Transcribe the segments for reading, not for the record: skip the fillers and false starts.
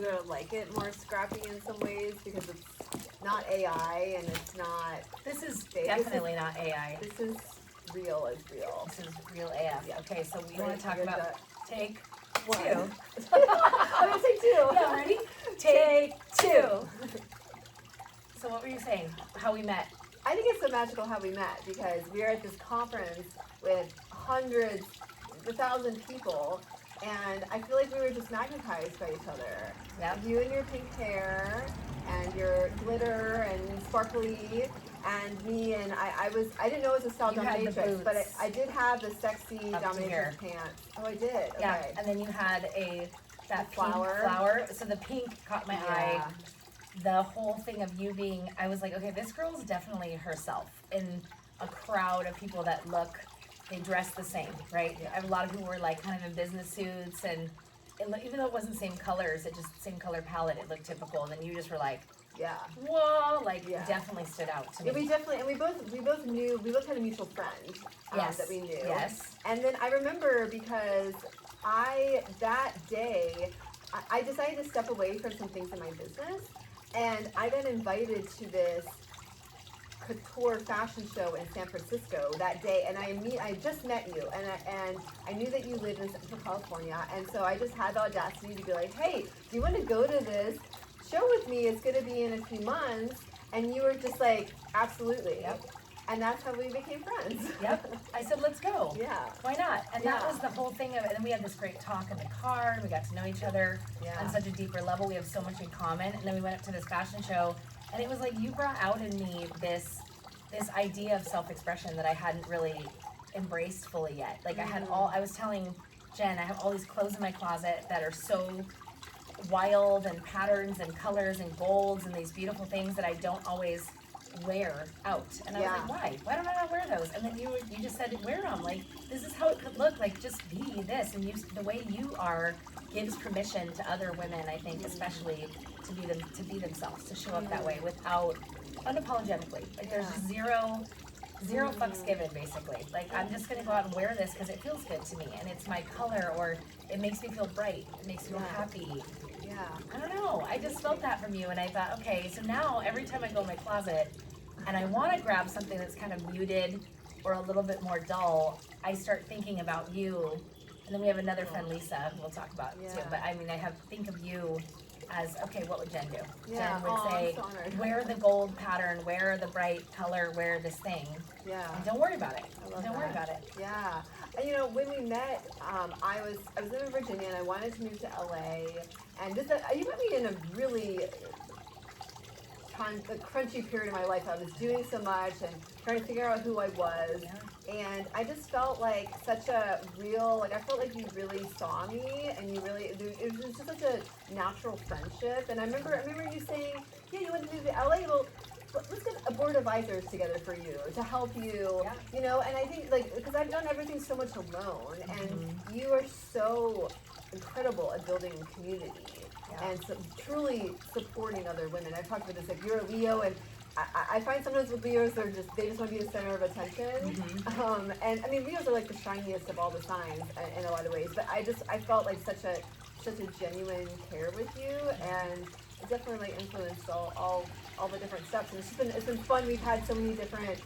sort of like it more scrappy in some ways because it's not AI and it's not. This is fake. definitely not AI. This is real as real. This is real AF. Yeah. Okay, so we Ready want to talk to get about that? take One. 2. I'm gonna take 2. Yeah, ready? Take 2. So what were you saying? How we met? I think it's so magical how we met because we were at this conference with hundreds, 1,000 people, and I feel like we were just magnetized by each other. Yep. You and your pink hair, and your glitter and sparkly, and me, and I didn't know it was a style You had the dominatrix, but boots I did have the sexy up to here. dominatrix pants. Oh, I did. Yeah, Okay. and then you had that pink flower. flower. So the pink caught my eye. Yeah. The whole thing of you being, I was like, okay, this girl's definitely herself in a crowd of people that look, they dress the same, right? Yeah. A lot of people were like kind of in business suits, and even though it wasn't same colors, it just same color palette, it looked typical. And then you just were like, Yeah. whoa, like Yeah. definitely stood out to me. Yeah, we definitely, and we both had a mutual friend Yes. that we knew. Yes. And then I remember because that day, I decided to step away from some things in my business, and I got invited to this couture fashion show in San Francisco that day, and I just met you, and I knew that you lived in Central California, and so I just had the audacity to be like, hey, do you want to go to this show with me? It's going to be in a few months. And you were just like, absolutely. Yep. And that's how we became friends. Yep. I said, let's go. Yeah. Why not? And that Yeah. was the whole thing of it. And then we had this great talk in the car, and we got to know each other Yeah. on such a deeper level. We have so much in common. And then we went up to this fashion show, and it was like you brought out in me this idea of self-expression that I hadn't really embraced fully yet. Like I was telling Jen, I have all these clothes in my closet that are so wild and patterns and colors and golds and these beautiful things that I don't always wear out. And I was like, why? Why don't I not wear those? And then you just said, wear them. Like, this is how it could look. Like, just be this. And the way you are gives permission to other women, I think, especially to be themselves, to show up that way without unapologetically. Like, there's zero fucks given, basically. Like, I'm just gonna go out and wear this because it feels good to me and it's my color, or it makes me feel bright, it makes me feel happy. Yeah. I don't know, I just felt that from you, and I thought, okay, so now every time I go in my closet and I want to grab something that's kind of muted or a little bit more dull, I start thinking about you. And then we have another friend, Lisa, who we'll talk about too. But I mean, think of you as, okay, what would Jen do? Yeah. Jen would say, I'm so honored. wear the gold pattern, wear the bright color, wear this thing. Yeah. And don't worry about it. I love Don't worry that. about it. Yeah. And you know, when we met, I was living in Virginia and I wanted to move to LA. And you met me in a really crunchy period of my life. I was doing so much and trying to figure out who I was. Yeah. And I just felt like such a real, I felt like you really saw me, and it was just such a natural friendship. And I remember you saying, yeah, you want to move to LA? Well, let's get a board of advisors together for you to help you, you know. And I think, because I've done everything so much alone, and you are so incredible at building community and so truly supporting other women. I've talked about this, like, you're a Leo, and I find sometimes with Leos, they just want to be the center of attention. And I mean, Leos are like the shiniest of all the signs in a lot of ways, but I felt like such a genuine care with you, and it definitely like influenced all the different steps. And it's been fun. We've had so many different,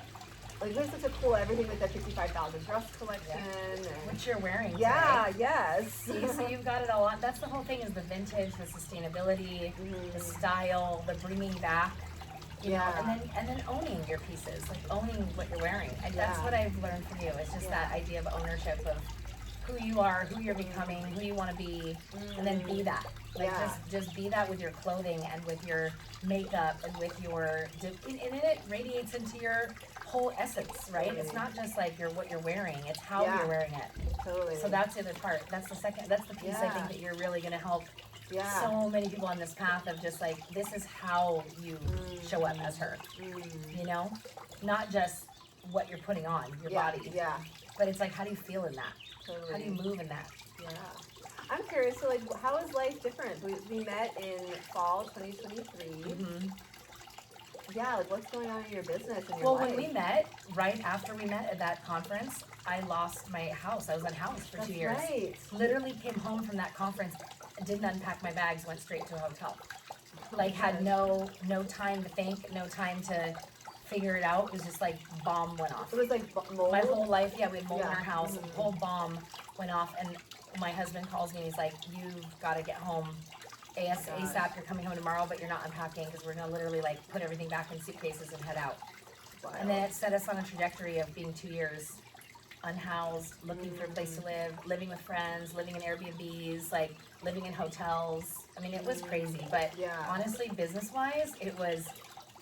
like, there's such a cool everything with the 55,000 dress collection. And Which you're wearing yeah, today. yes. See, so you've got it all on. That's the whole thing, is the vintage, the sustainability, the style, the bringing back. You know, and then owning your pieces, like owning what you're wearing. That's what I've learned from you. It's just that idea of ownership of who you are, who you're becoming, who you want to be, and then be that. Like just be that with your clothing and with your makeup and with your, and it radiates into your whole essence, right? It's not just like what you're wearing, it's how you're wearing it. Totally. So that's the other part. That's the piece I think that you're really going to help so many people on this path of just like, this is how you show up as her, you know? Not just what you're putting on your body, but it's like, how do you feel in that? Totally. How do you move in that? Yeah. I'm curious, so like, how is life different? We met in fall 2023. Yeah, like, what's going on in your business and your life? When we met, right after we met at that conference, I lost my house. I was unhoused for 2 years. Right. Literally came home from that conference, didn't unpack my bags, went straight to a hotel. Like had no time to think, no time to figure it out. It was just like bomb went off. It was like mold. My whole life, yeah, we had mold in Yeah. our house. Whole bomb went off, and my husband calls me and he's like, "You've got to get home ASAP. You're coming home tomorrow, but you're not unpacking because we're gonna literally like put everything back in suitcases and head out." Wild. And then it set us on a trajectory of being 2 years unhoused, looking for a place to live, living with friends, living in Airbnbs, like living in hotels. I mean, it was crazy, but Yeah. honestly, business-wise,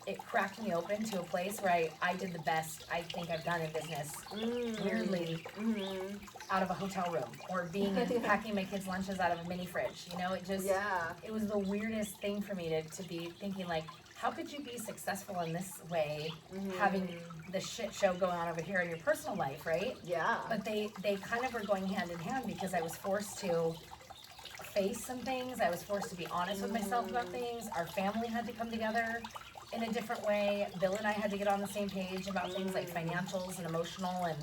it cracked me open to a place where I did the best I think I've done in business, weirdly, out of a hotel room, or being packing my kids' lunches out of a mini fridge. You know, it just, Yeah. it was the weirdest thing for me to be thinking like, how could you be successful in this way, having the shit show going on over here in your personal life, right? Yeah. But they kind of were going hand in hand because I was forced to face some things. I was forced to be honest with myself about things. Our family had to come together in a different way. Bill and I had to get on the same page about things like financials and emotional, and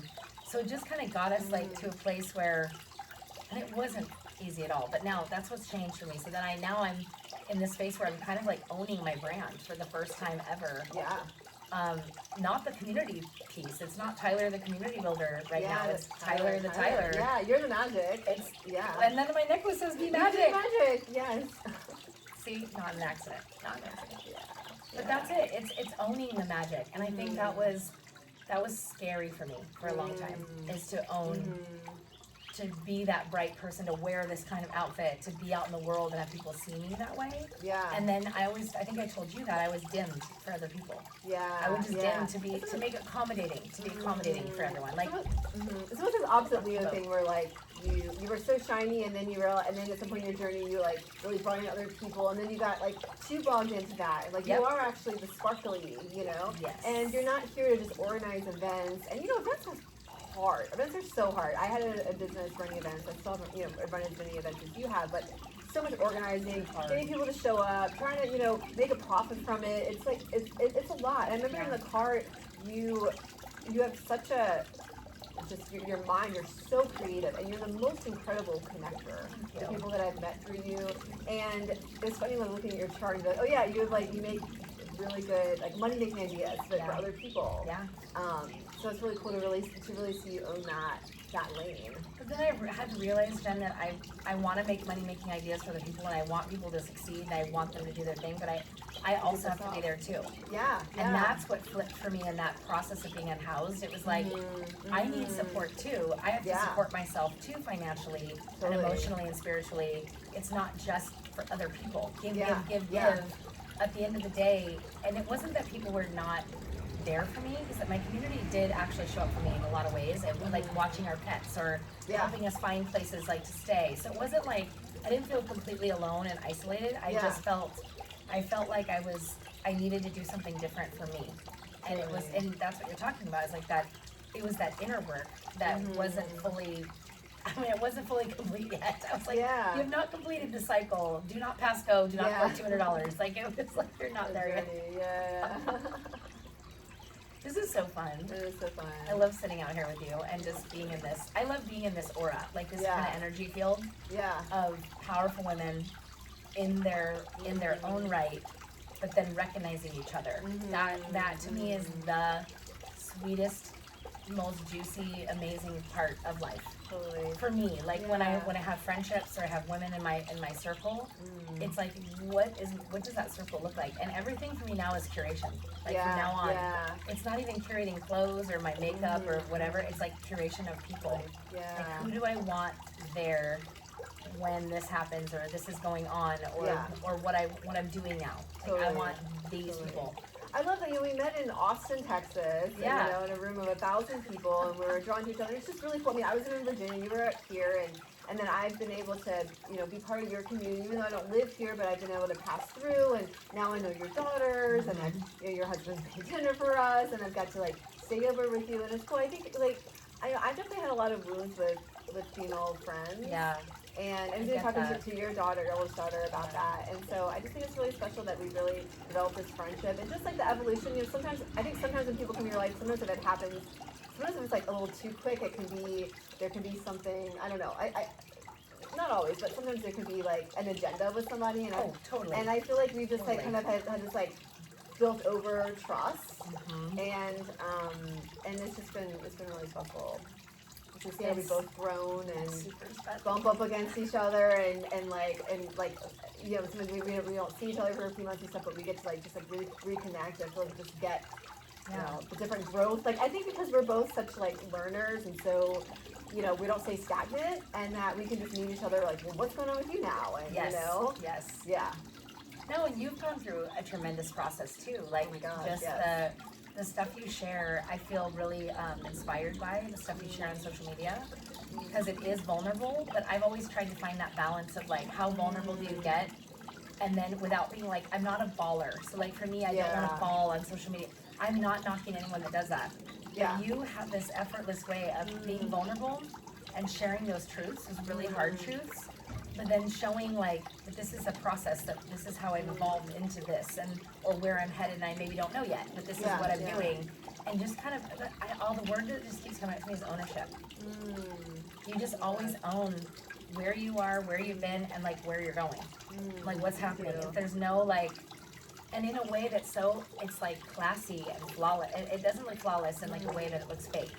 so it just kind of got us like to a place where, and it wasn't easy at all. But now that's what's changed for me. So then I'm in this space where I'm kind of like owning my brand for the first time ever. Yeah. Not the community piece. It's not Tyler the community builder right Yeah, now. It's Tyler the Tyler. Yeah, you're the magic. It's Yeah. and then my necklace says be You're the magic. magic. Yes. See, not an accident. Not an accident. Yeah. But that's it. It's owning the magic, and I think that was scary for me for a long time. Is to own, to be that bright person, to wear this kind of outfit, to be out in the world and have people see me that way. Yeah. And then I think I told you that I was dimmed for other people. Yeah. I would just yeah. dim to make it accommodating, for everyone. Like it's almost the opposite Leo thing where like you were so shiny and then and then at some point in your journey you like really brought in other people and then you got like too bogged into that. And, like Yep. you are actually the sparkly, you know? Yes. And you're not here to just organize events. And you know, events are hard. Events are so hard. I had a business running events. I still haven't, run as many events as you have, but so much organizing, getting people to show up, trying to, make a profit from it. It's like, it's a lot. And I remember in the cart, you have such a, just your mind, you're so creative, and you're the most incredible connector. The people that I've met through you. And it's funny when looking at your chart and be like, oh yeah, you make really good, like money making ideas, but for other people. yeah. So it's really cool to really see you own that lane. But then I had to realize, Jen, that I want to make money making ideas for other people, and I want people to succeed, and I want them to do their thing, but I also have to be there too. Yeah. And that's what flipped for me in that process of being unhoused. It was like, I need support too. I have to support myself too, financially and emotionally and spiritually. It's not just for other people. Give. At the end of the day, and it wasn't that people were not there for me, because that my community did actually show up for me in a lot of ways. It was like watching our pets or helping us find places like to stay. So it wasn't like I didn't feel completely alone and isolated. I just felt like I needed to do something different for me. And it was, and that's what you're talking about, is like that, it was that inner work that wasn't fully, it wasn't fully complete yet. I was like, you have not completed the cycle. Do not pass go. Do not collect $200. Like, it was like, you're not there yet. Yeah. This is so fun. It is so fun. I love sitting out here with you and just being in this. I love being in this aura, like this kind of energy field of powerful women in their own right, but then recognizing each other. That to me is the sweetest, most juicy, amazing part of life. Totally. For me, like when I have friendships or I have women in my circle, it's like what does that circle look like? And everything for me now is curation. Like from now on, it's not even curating clothes or my makeup or whatever. It's like curation of people. Like who do I want there when this happens or this is going on or what I'm doing now? Like I want these people. I love that we met in Austin, Texas, in a room of 1,000 people, and we were drawn to each other. It's just really cool. I mean, I was in Virginia, you were up here, and then I've been able to, be part of your community, even though I don't live here, but I've been able to pass through, and now I know your daughters, and your husband's made dinner for us, and I've got to, stay over with you, and it's cool. I think, I definitely had a lot of wounds with female friends. Yeah. And I was going to talk to your daughter, your oldest daughter, about that. And so I just think it's really special that we really developed this friendship. And just like the evolution, sometimes when people come in your life, sometimes if it happens, sometimes if it's a little too quick, there can be something, I don't know. not always, but sometimes there can be like an agenda with somebody, and Oh, totally. I feel like we just like Totally. kind of had this like built over trust, Mhm. and it's been really special to see how we've It's both grown and super special. bump up against each other and like you know sometimes we don't see each other for a few months and stuff, but we get to like just like really reconnect and feel like just get you know the different growth. Like I think because we're both such like learners and so you know we don't stay stagnant and that we can just meet each other like well what's going on with you now and Yes. you know Yes. yeah No, and you've gone through a tremendous process too. Like Oh my gosh, just yes. the stuff you share, I feel really inspired by the stuff you share on social media because it is vulnerable. But I've always tried to find that balance of like how vulnerable do you get, and then without being like I'm not a baller. So like for me, I don't want Yeah. to ball on social media. I'm not knocking anyone that does that. Yeah. But you have this effortless way of being vulnerable and sharing those truths, those really hard truths, but then showing like that this is a process, that this is how I've evolved into this, and or where I'm headed, and I maybe don't know yet, but this is Yeah, what I'm yeah. doing, and just kind of all the word that just keeps coming up to me is ownership. You just always own where you are, where you've been, and like where you're going, like what's happening. you. If there's no like. And in a way that's so, it's like classy and flawless. It doesn't look flawless in like a way that it looks fake.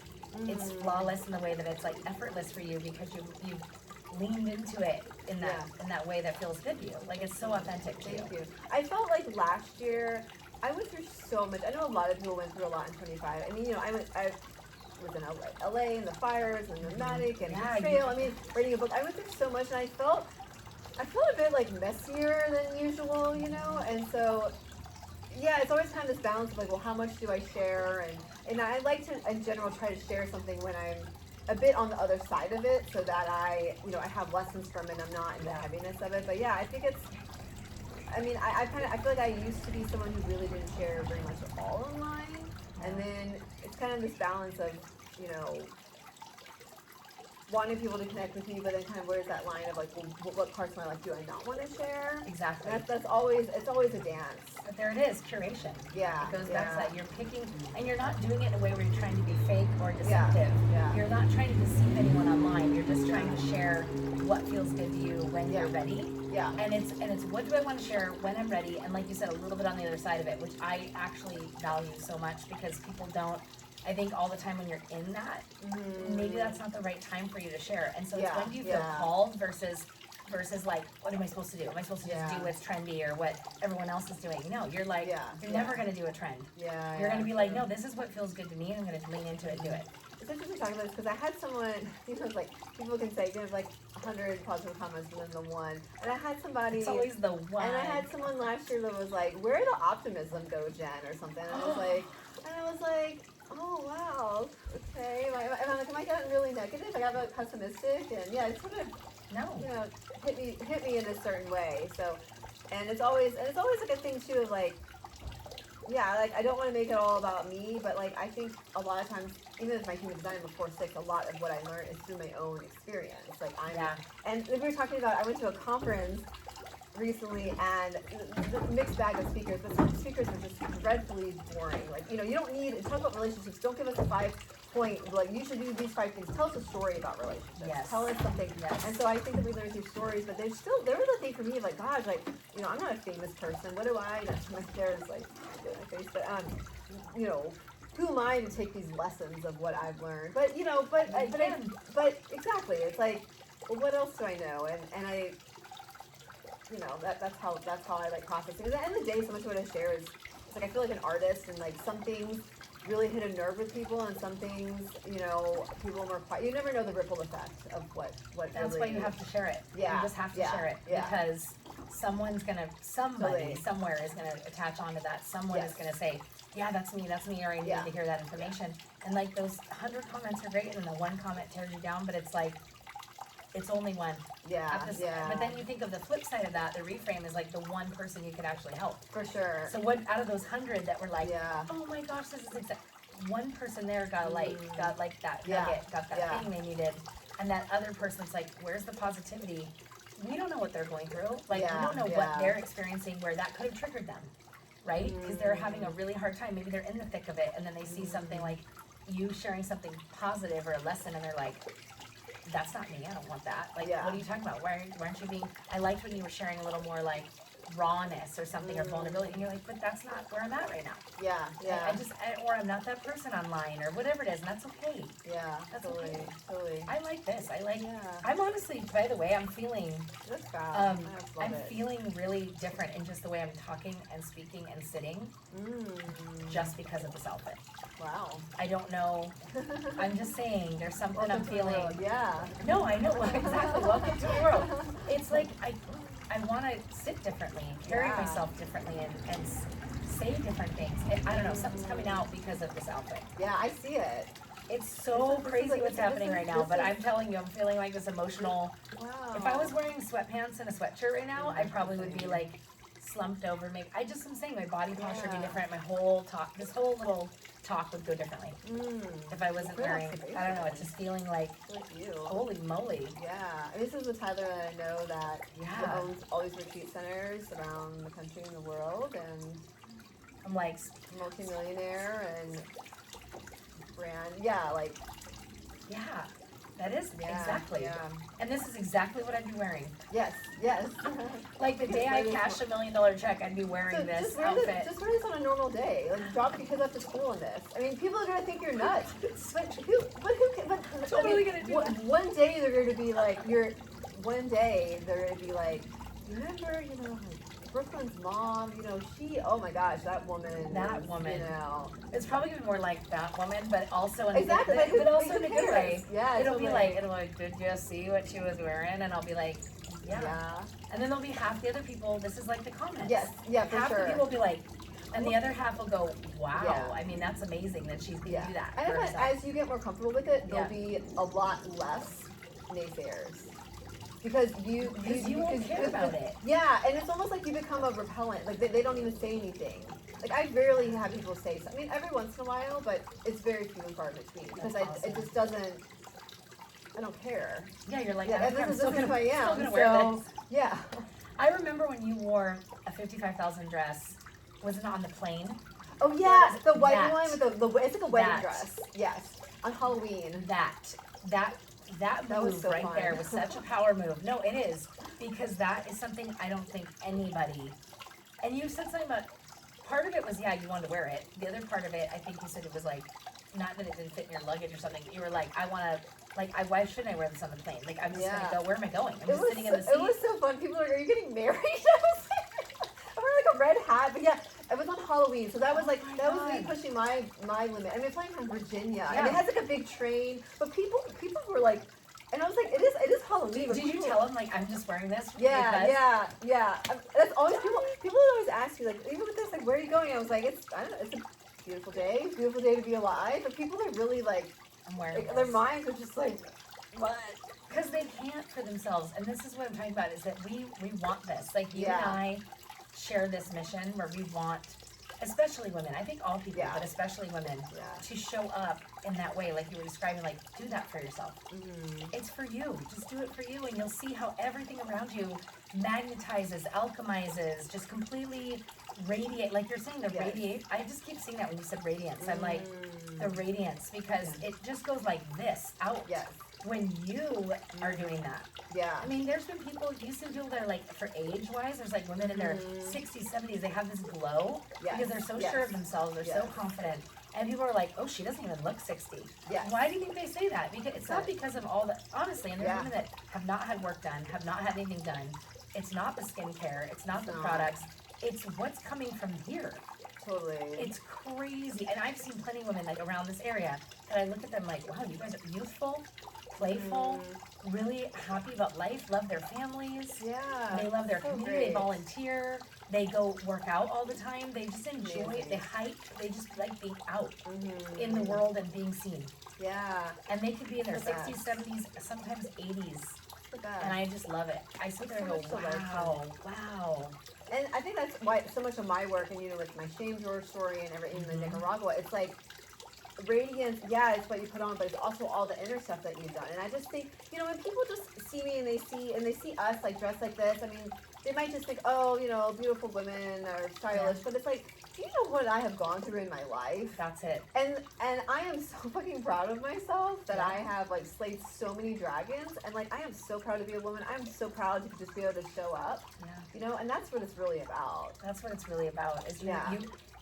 It's flawless in the way that it's like effortless for you because you've leaned into it in that way that feels good to you. Like it's so authentic to you. Thank you. I felt like last year I went through so much. I know a lot of people went through a lot in 25. I mean, you know, I was in LA and the fires and the Matic and Yeah, betrayal. I mean, writing a book. I went through so much, and I felt a bit like messier than usual, you know. And so, yeah, it's always kind of this balance of like, well, how much do I share? And I like to, in general, try to share something when I'm a bit on the other side of it, so that I have lessons from it. And I'm not in the heaviness of it. But yeah, I think it's. I mean, I feel like I used to be someone who really didn't share very much at all online, and then it's kind of this balance of you know wanting people to connect with me, but then kind of where's that line of like, well, what parts of my life do I not want to share? Exactly. That's always it's always a dance. But there it is, curation. Yeah, It goes back to yeah. that. You're picking, and you're not doing it in a way where you're trying to be fake or deceptive. Yeah. You're not trying to deceive anyone online. You're just trying to share what feels good to you when Yeah. you're ready. Yeah. And it's what do I want to share when I'm ready, and like you said, a little bit on the other side of it, which I actually value so much because people don't. I think all the time when you're in that, maybe that's not the right time for you to share. And so it's when do you feel called versus like, what am I supposed to do? Am I supposed to just do what's trendy or what everyone else is doing? No, you're like, you're never gonna do a trend. Yeah. You're gonna be like, no, this is what feels good to me, and I'm gonna lean into it and do it. It's interesting talking about this because I had someone, you know, like people can say there's like 100 positive comments and then the one, and I had somebody. It's always the one. And I had someone last year that was like, "Where did the optimism go, Jen?" or something. And I was like, "Oh wow, okay." Am I getting really negative? I got like pessimistic, and yeah, it's sort of No. you know hit me in a certain way. So, and it's always like a thing too of like. Yeah, like I don't want to make it all about me, but like I think a lot of times, even as my human design before 6, a lot of what I learned is through my own experience. Like and we were talking about, I went to a conference recently and the mixed bag of speakers, but some speakers were just dreadfully boring. Like, you know, you don't need, talk about relationships, don't give us a 5-point, like you should do these 5 things. Tell us a story about relationships. Yes. Tell us something. Yes. And so I think that we learn through stories, but there was a thing for me of like, gosh, like, you know, I'm not a famous person. What do I, my hair is like, my face, but you know, who am I to take these lessons of what I've learned? But you know, but exactly, it's like, well, what else do I know? And I, you know, that's how I like processing. At the end of the day, so much of what I share is, it's like I feel like an artist, and like some things really hit a nerve with people, and some things, you know, people are more quiet. You never know the ripple effect of what. That's really why you have to share it. Yeah. You just have to share it because somebody Totally. somewhere is gonna attach onto that. Someone is gonna say, yeah, that's me, or I need to hear that information. And like those 100 comments are great, and the one comment tears you down, but it's like, it's only one. But then you think of the flip side of that, the reframe is like the one person you could actually help. For sure. So what, out of those 100 that were like, oh my gosh, this is exact, one person there got a light, got like that nugget, got that thing they needed. And that other person's like, where's the positivity? We don't know what they're going through. Like, we don't know what they're experiencing where that could have triggered them, right? Because they're having a really hard time. Maybe they're in the thick of it, and then they see something like you sharing something positive or a lesson, and they're like, that's not me. I don't want that. Like, Yeah. what are you talking about? Why aren't you being? I liked when you were sharing a little more like rawness or something or vulnerability, and you're like, but that's not where I'm at right now. Yeah, yeah, Or I'm not that person online or whatever it is, and that's okay. yeah. That's Totally, okay. totally. I like this. I like. Yeah, I'm honestly, by the way, I'm feeling. that's fab. I Um, just I'm love it. feeling really different in just the way I'm talking and speaking and sitting, just because of this outfit. Wow. I don't know. I'm just saying, there's something I'm Welcome to the feeling. world. Yeah. No, I know exactly. Welcome to the world. It's like I want to sit differently, carry Yeah. myself differently, and say different things. I don't know. Something's coming out because of this outfit. Yeah, I see it. It's so This is crazy like- what's this happening is- right now. this But is- I'm telling you, I'm feeling like this emotional. Wow. If I was wearing sweatpants and a sweatshirt right now, I probably would be like slumped over. Maybe I'm saying my body posture would be Yeah. different. My whole talk, this whole little talk would go differently if I wasn't wearing. I don't know. It's just feeling like like you. holy moly. Yeah, and this is the Tyler that I know that Yeah. owns all these retreat centers around the country and the world, and I'm like, multimillionaire and brand. Yeah, like yeah, that is yeah, exactly. Yeah. And this is exactly what I'd be wearing. Yes. Yes. Like the day I cash $1 million check, I'd be wearing So this just wear outfit. this. Just wear this on a normal day. Like drop your kids off to school in this. I mean, people are gonna think you're nuts. But who? But Totally gonna do that. One day they're gonna be like One day they're gonna be like, remember, like Brooklyn's mom. She. Oh my gosh, that woman. That is, woman. You know. It's probably gonna be more like that woman, but also in Exactly. a good, but also in who a good way. cares? Yeah. It'll be totally. like, did you see what she was wearing? And I'll be like, yeah. Yeah. And then there'll be half the other people. This is like the comments. Yes. Yeah. For Half sure. the people will be like, and the other half will go, wow. Yeah. I mean, that's amazing that she's gonna Yeah. do that. And for I find herself. as you get more comfortable with it, there'll be a lot less naysayers. Because you won't care about it. Yeah, and it's almost like you become a repellent. Like they don't even say anything. Like I rarely have people say something. I mean, every once in a while, but it's very few and far between because That's it awesome. just doesn't. I don't care. Yeah, you're like, Yeah, I don't and care. I'm this still is gonna, who I am. still gonna wear So this. yeah, I remember when you wore a 55,000 dress. Was it on the plane? oh yeah, the white That. one with the it's like a wedding That. dress. Yes, on Halloween. That That move was so right fun. there was such a power move. No, it is, because that is something I don't think anybody. And you said something about, part of it was, yeah, you wanted to wear it. The other part of it, I think you said it was like, not that it didn't fit in your luggage or something. You were like, why shouldn't I wear this on the plane? Like, I'm just Yeah. gonna go. Where am I going? I'm It just was sitting in the seat. it was so fun. People are like, "Are you getting married?" I was like, I wear like a red hat, but yeah, it was on Halloween, so that was like Oh my that was me God. pushing my limit. I mean, it's flying from Virginia, Yeah. and it has like a big train, but people were like, and I was like, it is Halloween. but Did you people- tell him like, I'm just wearing this? Yeah, because yeah. That's always people would always ask me like, even with this, like, where are you going? I was like, I don't know, it's a beautiful day to be alive. But people are really like I'm wearing their this. minds are just like, what? Because they can't for themselves, and this is what I'm talking about, is that we want this. Like, you Yeah. and I share this mission where we want, especially women, I think all people, Yeah. but especially women, Yeah. to show up in that way, like you were describing, like, do that for yourself. It's for you. Just do it for you, and you'll see how everything around you magnetizes, alchemizes, just completely radiate. Like you're saying, the Yes. radiate. I just keep seeing that when you said radiance. I'm like, the radiance, because it just goes like this out Yes. when you are doing that. Yeah. I mean, there's been people, you see people that are like, for age-wise, there's like women in their 60s, 70s, they have this glow Yes. because they're so Yes. sure of themselves, they're so Yes. confident. And people are like, oh, she doesn't even look 60. Yes. Why do you think they say that? Because it's not Right. because of all the, honestly, and there's Yeah. women that have not had work done, have not had anything done. It's not the skincare, it's not the No. products, it's what's coming from here. Totally. It's crazy. And I've seen plenty of women like around this area that I look at them like, wow, you guys are youthful, playful, really happy about life, love their families. Yeah. They love their so community, great. they volunteer, they go work out all the time, they just enjoy it, Amazing. they hike, they just like being out Mhm. in the world and being seen. Yeah. And they could be in their The best. 60s, 70s, sometimes 80s. The best. And I just love it. I sit there and So go, much to learn wow, wow. And I think that's why so much of my work and with my Shame George story and everything in Nicaragua, it's like radiance, yeah, it's what you put on, but it's also all the inner stuff that you've done. And I just think, when people just see me and they see us like dressed like this, I mean, they might just think, oh, you know, beautiful women are stylish, but it's like, do you know what I have gone through in my life? That's it. And I am so fucking proud of myself that Yeah. I have like slayed so many dragons, and like I am so proud to be a woman. I'm so proud to just be able to show up, Yeah. you know, and that's what it's really about. That's what it's really about. Is Yeah.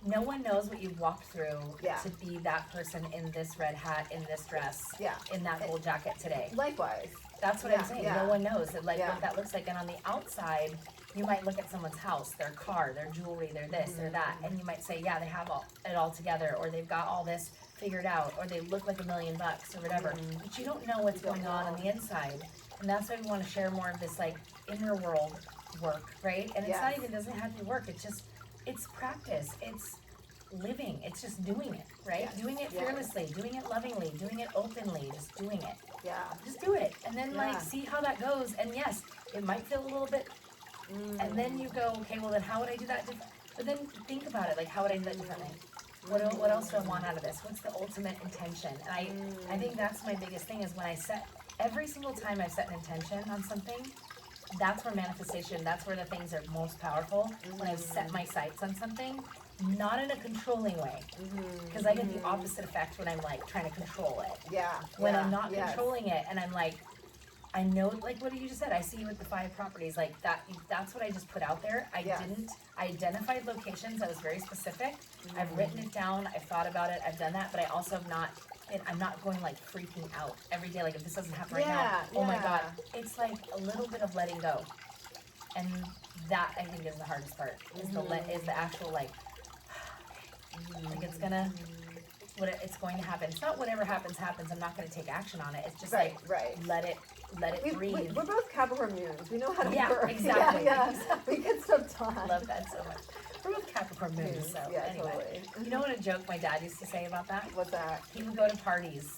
no one knows what you've walked through Yeah. to be that person in this red hat, in this dress, Yeah. in that gold jacket today. Likewise. That's what Yeah, I'm saying. yeah. No one knows that, like, Yeah. what that looks like. And on the outside, you might look at someone's house, their car, their jewelry, their this, their that, and you might say, yeah, they have it all together, or they've got all this figured out, or they look like $1 million or whatever. But you don't know what's You don't going on know. the inside. And that's why we want to share more of this, like, inner world work, right? And it's not Yes. even, doesn't have to be work. It's practice. It's living. It's just doing it, right? Yes. Doing it Yes. fearlessly, doing it lovingly, doing it openly, just doing it. Yeah. Just do it, and then Yeah. like see how that goes. And yes, it might feel a little bit, and then you go, okay, well then how would I do that different? But then think about it, like how would I do that differently? What else do I want out of this? What's the ultimate intention? And I think that's my biggest thing is when I set, every single time I've set an intention on something, that's where manifestation, that's where the things are most powerful. When I've set my sights on something, not in a controlling way, because I get the opposite effect when I'm like trying to control it. Yeah. When yeah, I'm not yes. controlling it, and I'm like, I know, like what you just said, I see you with the 5 properties, like that's what I just put out there. I Yes. identified locations, I was very specific. I've written it down, I've thought about it, I've done that, but I also have not, and I'm not going like freaking out every day, like if this doesn't happen right now, Yeah, oh my yeah. God. It's like a little bit of letting go. And that I think is the hardest part, is the actual like it's gonna, it's going to happen. It's not whatever happens, I'm not gonna take action on it. It's just Right, like, right. let it breathe. We're both Capricorn moons. We know how to Yeah, work. exactly. Yeah, yeah. We get stuff done. I love that so much. We're both Capricorn moons, so Yeah, anyway. totally. You know what a joke my dad used to say about that? What's that? He would go to parties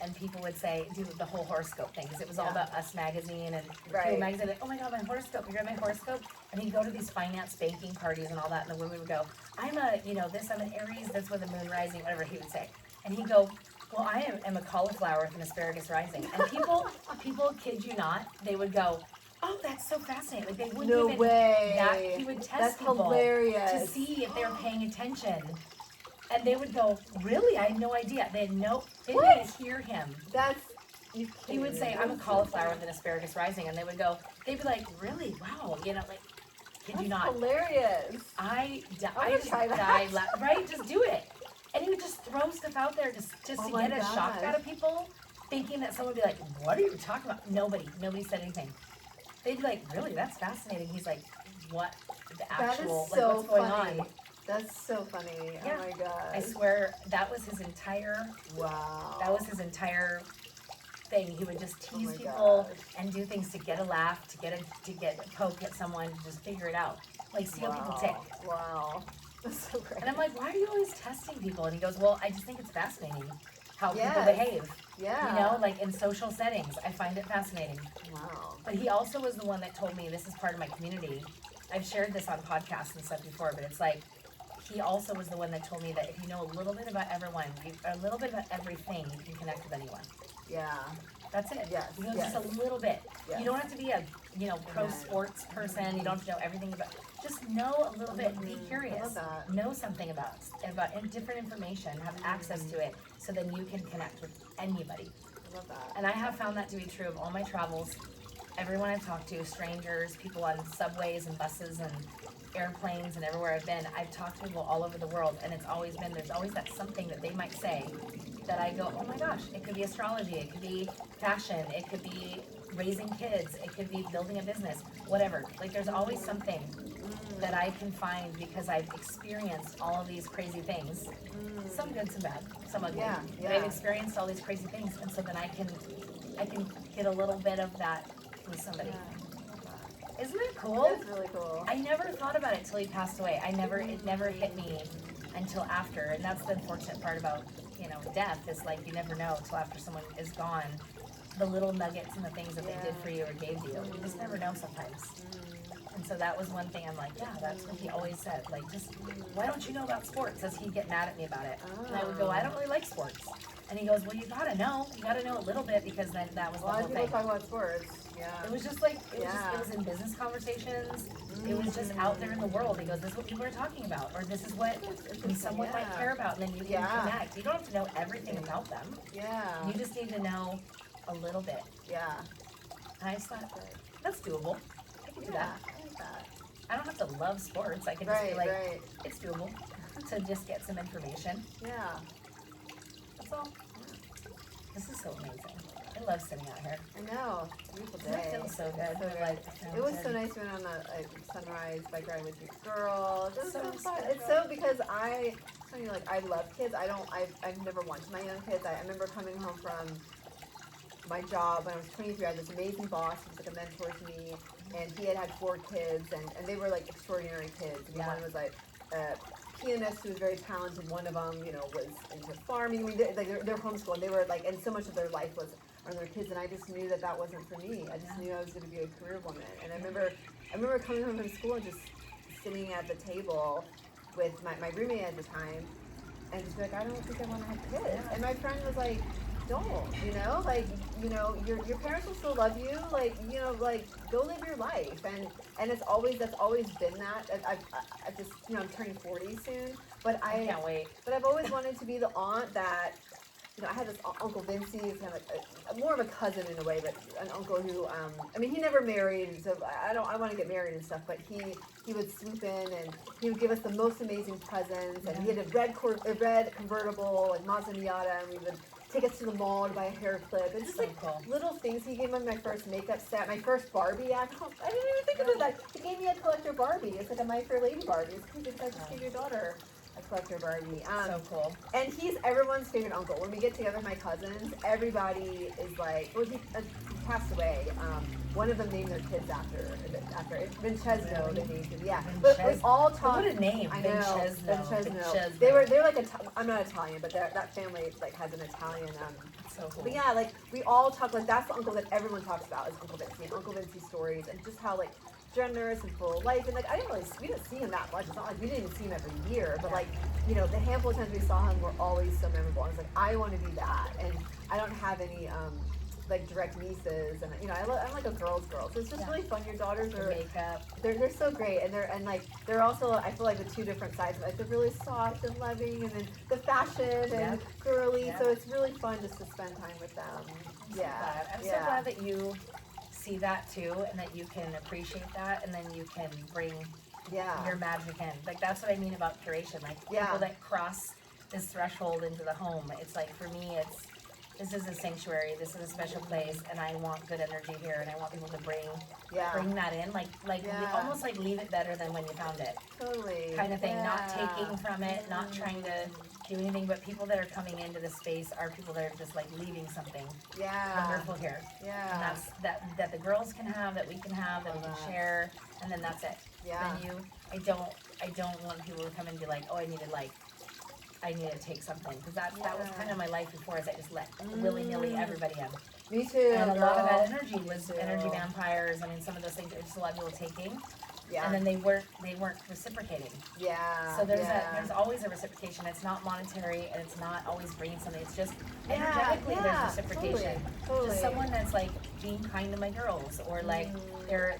and people would say, do the whole horoscope thing, because it was all Yeah. about Us Magazine and Right. People Magazine, like, oh my God, my horoscope, you read my horoscope? And he'd go to these finance banking parties and all that, and the women would go, I'm a, I'm an Aries, that's where the moon rising, whatever he would say. And he'd go, well, I am a cauliflower with an asparagus rising. And people, kid you not, they would go, oh, that's so fascinating. Like, they wouldn't No even, way. that, he would test That's people hilarious. to see if they were paying attention. And they would go, really? I had no idea. They didn't What? even hear him. That's you. He would say, I'm a cauliflower with an asparagus rising. And they would go, they'd be like, really? Wow. Like, kid That's you not. hilarious. I gonna just try that. died, right? Just do it. And he would just throw stuff out there just Oh to my get a shock gosh. out of people, thinking that someone would be like, what are you talking about? Nobody said anything. They'd be like, really? That's fascinating. He's like, what the That actual, is like, so what's going funny. on? That's so funny. Yeah. Oh my god. I swear, that was his entire Wow. thing. He would just Oh tease my people gosh. and do things to get a laugh, to get a poke at someone, to just figure it out. Like, see how people tick. Wow. That's so great. And I'm like, why are you always testing people? And he goes, well, I just think it's fascinating how people Yes. behave. Yeah. Like in social settings. I find it fascinating. Wow. But he also was the one that told me, this is part of my community. I've shared this on podcasts and stuff before, but it's like, he also was the one that told me that if you know a little bit about everyone, a little bit about everything, you can connect with anyone. Yeah. That's it. Yes, You know, yes. just a little bit. Yes. You don't have to be a, pro Amen. sports person. You don't have to know everything about, just know a little bit. Be curious. I love that. Know something about different information. Have access to it so then you can connect with anybody. I love that. And I have found that to be true of all my travels. Everyone I've talked to, strangers, people on subways and buses and airplanes and everywhere I've been, I've talked to people all over the world, and it's always been, there's always that something that they might say that I go, oh my gosh, it could be astrology, it could be fashion, it could be raising kids, it could be building a business, whatever. Like, there's always something that I can find because I've experienced all of these crazy things. Some good, some bad, some ugly. Yeah, But yeah. I've experienced all these crazy things, and so then I can get a little bit of that with somebody. Isn't that cool? That's really cool. I never thought about it till he passed away. It never hit me until after, and that's the unfortunate part about, death, is like you never know till after someone is gone, the little nuggets and the things that they did for you or gave to you. You just never know sometimes. And so that was one thing I'm like, yeah, that's what he always said. Like, just, why don't you know about sports? As he'd get mad at me about it. And I would go, I don't really like sports. And he goes, well, you gotta know a little bit, because then that was A the lot whole of people thing. talk about sports. Yeah. It was just like, it Yeah. was in business conversations. It was just out there in the world. He goes, this is what people are talking about, or this is what someone might care about, and then you can connect. You don't have to know everything about them. Yeah. You just need to know a little bit. Yeah. And I just thought, that's doable. I can do that. I like that. I don't have to love sports. I can just be Right, like, right. it's doable to just get some information. Yeah. That's all. This is so amazing. I love sitting out here. I know. Beautiful Doesn't it day. feel so good? So We're good. like, It was so nice when on a sunrise bike ride with you girls. It was so, So fun. special. It's so because I love kids. I've never wanted my young kids. I remember coming home from my job when I was 23. I had this amazing boss who was like a mentor to me, and he had 4 kids, and they were like extraordinary kids. I mean, Yeah. one was like a pianist who was very talented. One of them, was into farming. I mean, they're homeschooled. They were like, and so much of their life was on their kids, and I just knew that wasn't for me. I just knew I was going to be a career woman. And I remember coming home from school and just sitting at the table with my roommate at the time, and just be like, I don't think I want to have kids. Yeah. And my friend was like, don't, your parents will still love you, go live your life. And that's always been that. I just, I'm turning 40 soon, but I can't wait. but I've always wanted to be the aunt that, I had this Uncle Vincey, who's kind of like more of a cousin in a way, but an uncle who, he never married, so I want to get married and stuff, but he would swoop in and he would give us the most amazing presents, and he had a red convertible, like Mazda Miata, and we would take us to the mall to buy a hair clip, and just So like cool. little things. He gave me my first makeup set, my first Barbie at home. I didn't even think about that. He gave me a collector Barbie. It's like a My Fair Lady Barbie. It's crazy because I just gave your daughter a collector Barbie. So cool. And he's everyone's favorite uncle. When we get together with my cousins, everybody is like, well, he passed away. One of them named their kids after Vincenzo. They named him. Yeah, but we all talk. What a name! I know. Vincenzo. They're like I'm not Italian, but that family like has an Italian. So cool. But yeah, like we all talk, like that's the uncle that everyone talks about is Uncle Vinci and Uncle Vinci stories, and just how like generous and full of life. And like we didn't see him that much. It's not like we didn't even see him every year, but like the handful of times we saw him were always so memorable. I was like, I want to be that, and I don't have any like direct nieces, and I'm like a girl's girl, so it's just really fun. Your daughters are makeup. They're so great, and they're also, I feel like, the two different sides. Like they're really soft and loving, and then the fashion and girly. So it's really fun just to spend time with them. I'm so glad that you see that too, and that you can appreciate that, and then you can bring your magic in. Like that's what I mean about curation. Like people that cross this threshold into the home. It's like for me, this is a sanctuary. This is a special place, and I want good energy here, and I want people to bring that in, almost like leave it better than when you found it. Totally. Kind of thing. Not taking from it, not trying to do anything, but people that are coming into the space are people that are just like leaving something wonderful here. Yeah. And that's that the girls can have, that we can have, that we can share, and then that's it. Yeah. Then I don't want people to come and be like, oh, I need to take something, because that was kind of my life before, is I just let willy-nilly everybody in. Me too. And a lot of that energy was energy vampires. I mean, some of those things, just a lot of people taking. Yeah. And then they weren't reciprocating. Yeah. So there's always a reciprocation. It's not monetary, and it's not always bringing something. It's just energetically there's reciprocation. Totally. Just someone that's like being kind to my girls, or like they're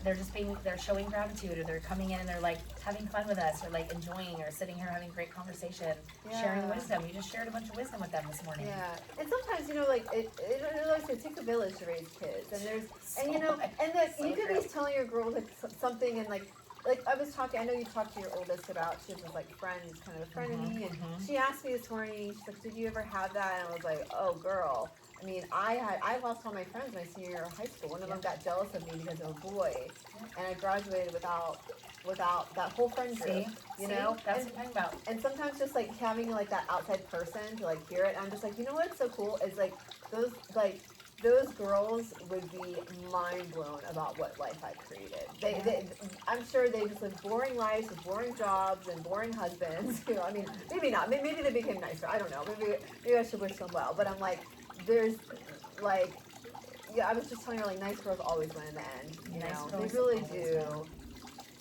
showing gratitude, or they're coming in and they're like having fun with us, or like enjoying, or sitting here having great conversation, sharing wisdom. You just shared a bunch of wisdom with them this morning. Yeah. And sometimes it takes a village to raise kids, and there's you could be telling your girl like something, and like I was talking, I know you talked to your oldest about, she was like friends, kind of a friend of me, and she asked me this morning, she's like, did you ever have that? And I was like, oh girl, I mean, I lost all my friends my senior year of high school. One of them got jealous of me because of a boy, and I graduated without that whole friend group, That's what I'm talking about. And sometimes just like having like that outside person to like hear it, I'm just like, you know what's so cool is like those girls would be mind blown about what life I've created. I'm sure they just live boring lives with boring jobs and boring husbands. I mean, maybe not. Maybe they became nicer. I don't know. Maybe I should wish them well. But I'm like, there's like, I was just telling her like, nice girls always win in the end. They really do.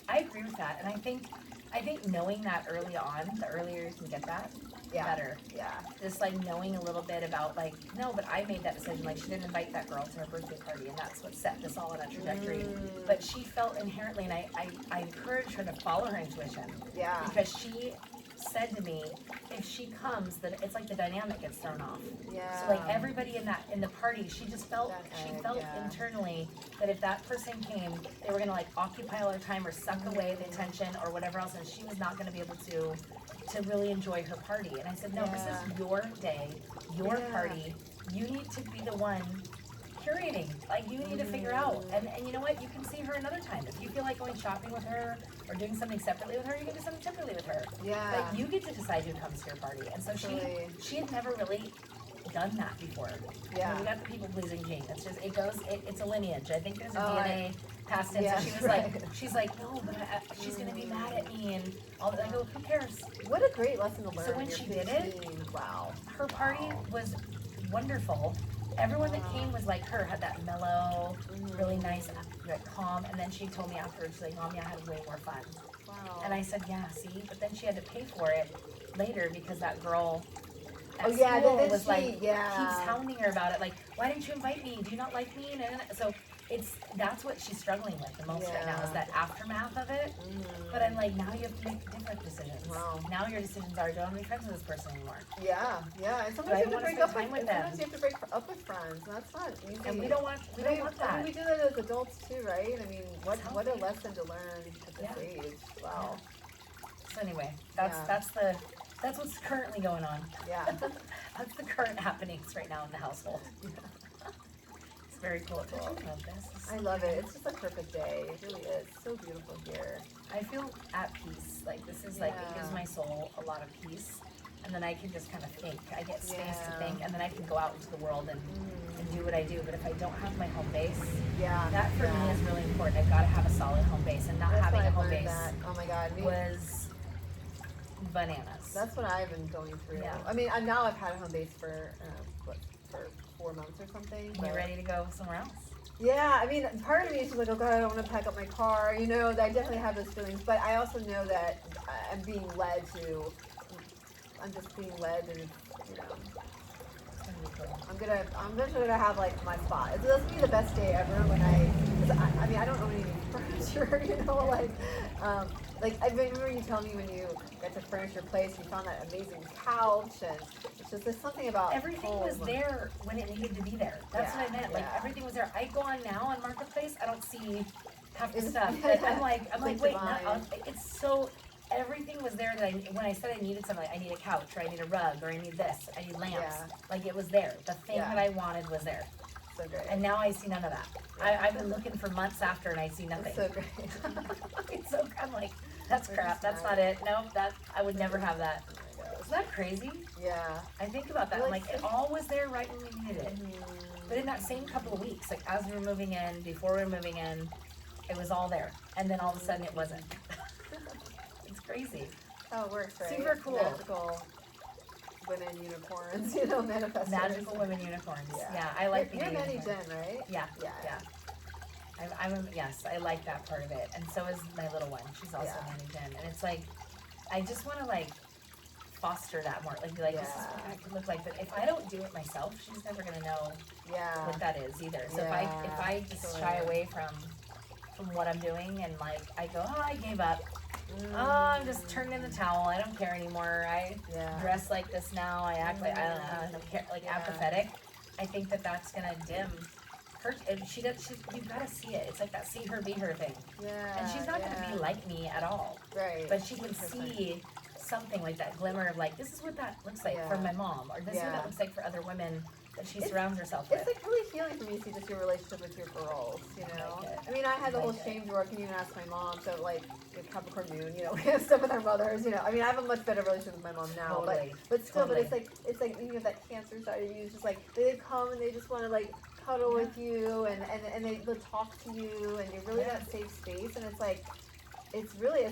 I agree with that, and I think I think knowing that early on, the earlier you can get that, the Yeah. better. Yeah. Just like knowing a little bit about like, no, but I made that decision. Like she didn't invite that girl to her birthday party, and that's what set this all on a trajectory. But she felt inherently, and I encouraged her to follow her intuition. Yeah. Because she said to me, if she comes, that it's like the dynamic gets thrown off. Yeah. So like everybody in the party, she just felt Yeah. internally that if that person came, they were gonna like occupy all her time or suck away the attention or whatever else, and she was not gonna be able to really enjoy her party. And I said, no, this is your day, your party. You need to be the one curating. Like you need to figure out. And you know what? You can see her another time. If you feel like going shopping with her or doing something separately with her, you can do something separately with her. Yeah. But you get to decide who comes to your party. And so Totally. she had never really done that before. Yeah. We got the people pleasing gene. It's just it's a lineage. I think there's a Oh, DNA passed in. yeah, So she was right. she's like, no, but she's gonna be mad at me and all that. I go, who cares? What a great lesson to learn. So when You're she did it, 15. Wow. Her party was wonderful. Everyone that came was like her, had that mellow, really nice, calm. And then she told me afterwards, she's like, Mommy, I had way more fun. Wow. And I said, yeah, see? But then she had to pay for it later because that girl at Oh, yeah, school then was she- like, yeah. keeps hounding her about it. Like, why didn't you invite me? Do you not like me? And so that's what she's struggling with the most right now is Yeah. that aftermath of it. But I'm like, now you have to make different decisions. Wow. Now your decisions are, don't want to be friends with this person anymore. Yeah, yeah. And But sometimes I you have to wanna break spend up time with and them. sometimes you have to break up with friends. And that's not easy. And we don't want I mean, that. we do that as adults too, right? I mean, what It's a healthy. lesson to learn at this Yeah. age. Wow. So anyway, that's what's currently going on. Yeah. That's the current happenings right now in the household. It's very cool. Don't you love this? I love it. It's just a perfect day. It really is. So beautiful here. I feel at peace. Like this is like it gives Yeah. my soul a lot of peace, and then I can just kind of think. I get space to Yeah. think, and then I can go out into the world and do what I do. But if I don't have my home base, Yeah. that for me is really important. I've got to have a solid home base, and not That's having why a I've home learned base that. Oh my God. was bananas. That's what I've been going through. Yeah. I mean, now I've had a home base for 4 months or something. You but- ready to go somewhere else? Yeah, I mean, part of me is just like, oh God, I don't want to pack up my car. You know, I definitely have those feelings, but I also know that I'm being led to. I'm just being led, and you know, It's gonna be cool. I'm gonna have like my spot. It's gonna be the best day ever when I mean, I don't own any furniture. You know, like I remember you telling me when you got to furnish your place, you found that amazing couch, and it's just there's something about Everything home. was there when it needed to be there. That's what I Yeah, meant. Like yeah. everything was there. I go on now on Marketplace, I don't see half the It's- stuff. yeah, And I'm like, it's wait, divine. it's so. Everything was there that when I said I needed something, like I need a couch, or I need a rug, or I need this, I need lamps. Yeah. Like it was there. The thing Yeah. that I wanted was there. So great. And now I see none of that. I've been looking for months after, and I see nothing. It's so great. It's so I'm like, that's We're crap. just That's not- not it. Nope. That I would never have that. Oh my gosh. Isn't that crazy? Yeah. I think about that. Well, I'm like, it all was there right when we needed it. But in that same couple of weeks, like as we were moving in, before we were moving in, it was all there. And then all of a sudden it wasn't. It's crazy. How it works, right? Super cool. Magical women unicorns, you know, manifestors. Magical women unicorns. Yeah. Yeah, I like You're being a Manny unicorn. Jen, right? Yeah, Yeah. yeah. Yes, I like that part of it. And so is my little one. She's also Yeah. Manny Jen. And it's like, I just want to like foster that more. Like, be like, this is what Yeah. I could look like. But if I don't do it myself, she's never going to know Yeah. what that is either. So if Yeah, I just totally. shy away from what I'm doing and like I go, oh, I gave up. Mm. Oh, I'm just turning in the towel. I don't care anymore. I Yeah. dress like this now. I act like I don't care. Like Yeah. apathetic. I think that's gonna dim her. And you've got to see it. It's like that see her be her thing. Yeah. And she's not gonna be like me at all. Right. But she can 100%. see something like that glimmer of like this is what that looks like for Yeah. my mom, or this is what Yeah. that looks like for other women that she It's- surrounds herself with. It's like really healing for me to see just your relationship with your girls, you know? Like it. I mean, I had the whole Like it. shame drawer, can you even ask my mom? So, like, with Capricorn Moon, you know, we have stuff with our mothers, you know? I mean, I have a much better relationship with my mom now, Totally. but still, Totally. but it's like, you know, that Cancer side of you, is just like, they come and they just want to, like, cuddle with you, and they'll talk to you, and you're really Yeah. that safe space, and it's like really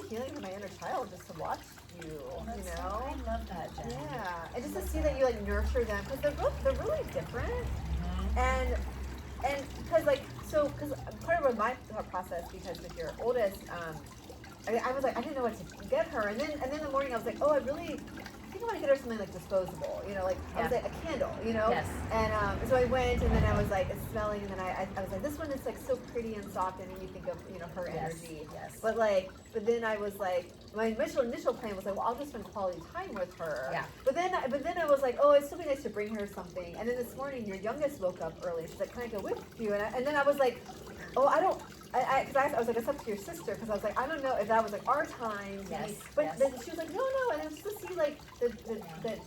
healing for my inner child just to watch you, That's you so- know? I love that, Jen. Yeah, and just to see that you like nurture them because they're really different, Mhm. and because like because part of my thought process because with your oldest I was like, I didn't know what to get her, and then in the morning I was like, oh, I think I want to get her something like disposable, like I was Yeah. like a candle, Yes. and so I went, and then I was like, it's smelling, and then I was like, this one is like so pretty and soft, and made me think of her Yes. energy. Yes. But then I was like, my initial plan was like, well, I'll just spend quality time with her. Yeah. But then I was like, oh, it'd still be nice to bring her something. And then this morning, your youngest woke up early. She's like, can I go with you? And then I was like, oh, I don't. I was like, it's up to your sister, because I was like, I don't know if that was like our time. Yes, But yes. then she was like, no, and it was just to see like the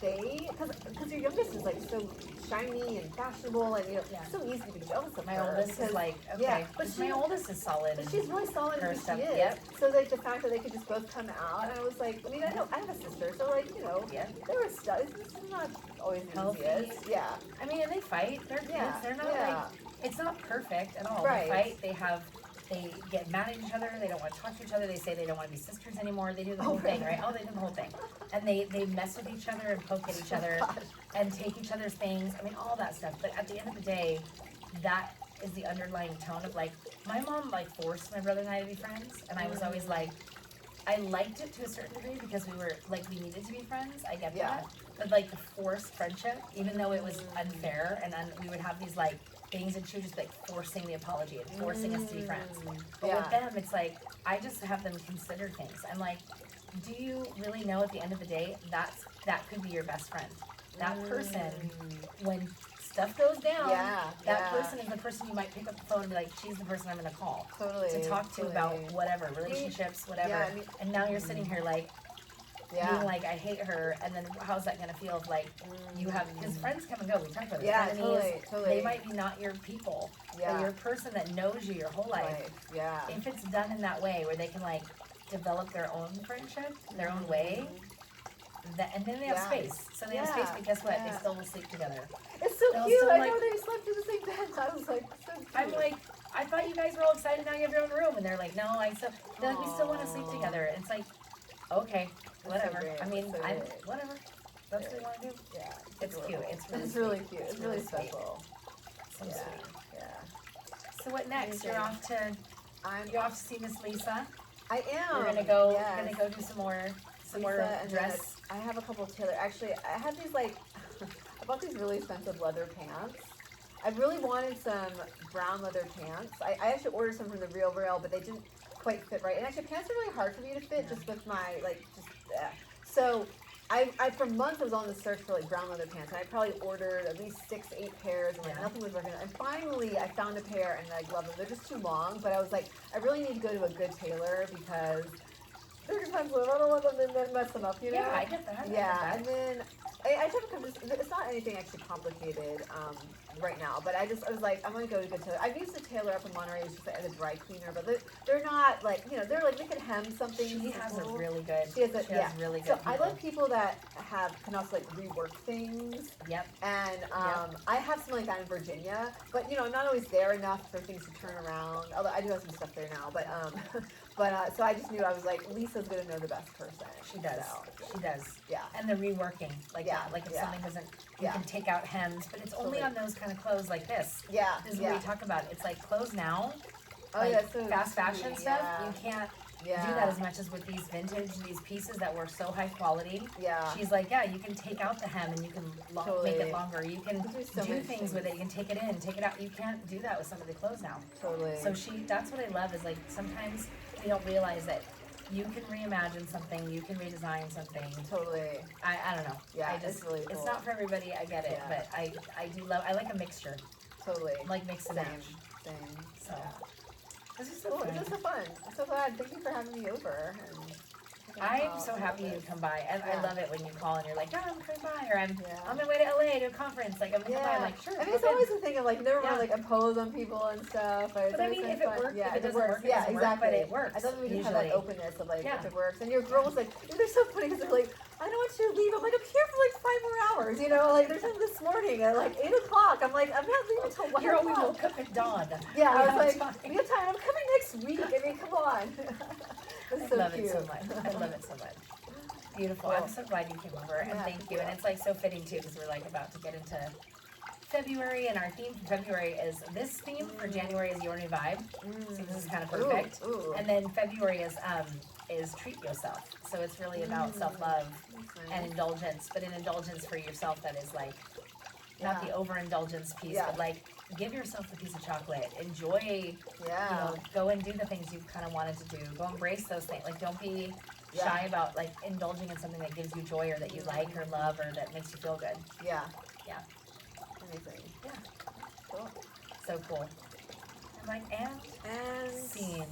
day, because your youngest is like so shiny and fashionable, and Yeah. so easy to be jealous of My her. oldest because, is like, okay, yeah, but my oldest is solid. but and she's really solid her in who stuff, she is. yep. So like the fact that they could just both come out, and I was like, I mean, I have a sister, so like Yeah. there was stuff. This is not always the Healthy. easiest. Yeah. I mean, and they fight. They're kids. Yeah. They're not Yeah. like, it's not perfect at all. Right. They fight. They get mad at each other. They don't want to talk to each other. They say they don't want to be sisters anymore. They do the whole thing, right? Oh, they do the whole thing. And they mess with each other and poke at each other Gosh. and take each other's things. I mean, all that stuff. But at the end of the day, that is the underlying tone of like, my mom like forced my brother and I to be friends. And I was always like, I liked it to a certain degree because we were like, we needed to be friends. I get Yeah. that. But like the forced friendship, even though it was unfair, and then we would have these like things, and she was just like forcing the apology and forcing us to be friends. But with them, it's like, I just have them consider things. I'm like, do you really know at the end of the day that could be your best friend? That person, when stuff goes down, that person is the person you might pick up the phone and be like, she's the person I'm gonna call Totally. to talk to about whatever, relationships, whatever. Yeah, I mean- and now you're sitting here like, Yeah. being like, I hate her, and then how's that gonna feel if like you have, because friends come and go, we talked about this, Yeah, enemies, totally. they might be not your people, Yeah. but your person that knows you your whole life. Right. Yeah. If it's done in that way, where they can like develop their own friendship, their own way, and then they have Yeah. space. So they have space, but guess what? They still will sleep together. It's so They'll cute. still, I like- know they slept in the same bed. I was like, so cute. I'm like, I thought you guys were all excited now you have your own room, and they're like, no, they're like, we still want to sleep Aw. together. And it's like, okay, so whatever. great. I mean, That's so I'm great. whatever. That's what they want to do. Yeah. It's cute. adorable. It's really It's really sweet. cute. It's really sweet. special. So Yeah. sweet. Yeah. So what next? You're Amazing. off to to see Miss Lisa. I am. You're gonna go. Yes. Gonna go do some more Lisa, and then dress. I have a couple of tailor. Actually, I had these like, I bought these really expensive leather pants. I really wanted some brown leather pants. I actually ordered some from the Real Real, but they didn't quite fit right. And actually, pants are really hard for me to fit just with my So I for months I was on the search for like brown leather pants, and I probably ordered at least 6, 8 pairs, and like Yeah. nothing was working. And finally, I found a pair, and I love them. They're just too long, but I was like, I really need to go to a good tailor because they're expensive. I don't want them to then mess them up, you know? Yeah, I get that. Yeah, I and get then I took a it's not anything actually complicated right now, but I was like, I'm gonna go to a good tailor. I've used a tailor up in Monterey, it's just like a dry cleaner, but they're not like, they're like, they can hem something. She has a simple. really good. She has really good. So I people. like people that can also like rework things. Yep. And I have something like that in Virginia, but I'm not always there enough for things to turn around. Although I do have some stuff there now, but so I just knew, I was like, Lisa's gonna know the best person. She does. So, She does. yeah. And the reworking, like Yeah, that. Like if yeah. something doesn't, you Yeah. can take out hems, but it's only Totally. on those kind of clothes like this. Yeah. This is yeah. what we talk about. It's like clothes now, Oh like yeah, so fast fashion sweet, stuff. yeah. You can't Yeah. do that as much as with these vintage, these pieces that were so high quality. Yeah. She's like, yeah, you can take out the hem and you can make Totally. it longer. You can Do so do many things with it. You can take it in, take it out. You can't do that with some of the clothes now. Totally. So that's what I love is like sometimes we don't realize that you can reimagine something, you can redesign something. Totally. I don't know. Yeah, I just, it's really cool. It's not for everybody, I get it, Yeah. but I do love, I like a mixture, Totally. like mix and Same. match. Same. So, Yeah. this is so Cool. fun. This was so fun. I'm so glad. Thank you for having me over. And I'm so happy you come by, and I Yeah. love it when you call and you're like, oh, I'm coming by, or I'm Yeah. on my way to LA to a conference, like I'm gonna come by, I'm like, sure, I mean, go it's ahead. always the thing of like, you never want Yeah. to like impose on people and stuff. But But I mean, if it works, yeah, if it doesn't work, it yeah, doesn't work, exactly. but it works, I thought we just have that usually. openness of like, Yeah. if it works. And your girls like, they're so funny because they're like, I don't want you to leave. I'm like, I'm here for like 5 more hours. Like there's some this morning at like 8 o'clock. I'm like, I'm not leaving until 1 You're o'clock. we woke up at dawn. Yeah, We I have was like, time. we have time. I'm coming next week. I mean, come on. This is I so love cute. it so much. I love it so much. Beautiful. Cool. I'm so glad you came over, and Yeah, thank you. And it's like so fitting too, because we're like about to get into February, and our theme for February is this theme for January is Your New Vibe. So this is kind of perfect. Ooh. And then February is treat yourself. So it's really about self-love and indulgence, but an indulgence for yourself that is like not the overindulgence piece, but like give yourself a piece of chocolate. Enjoy, go and do the things you've kind of wanted to do. Go embrace those things. Like don't be shy about like indulging in something that gives you joy or that you like or love or that makes you feel good. Yeah. Amazing. Yeah. Cool. So cool. I'm like, and scene.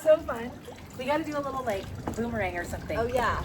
So fun. We got to do a little like boomerang or something. Oh yeah.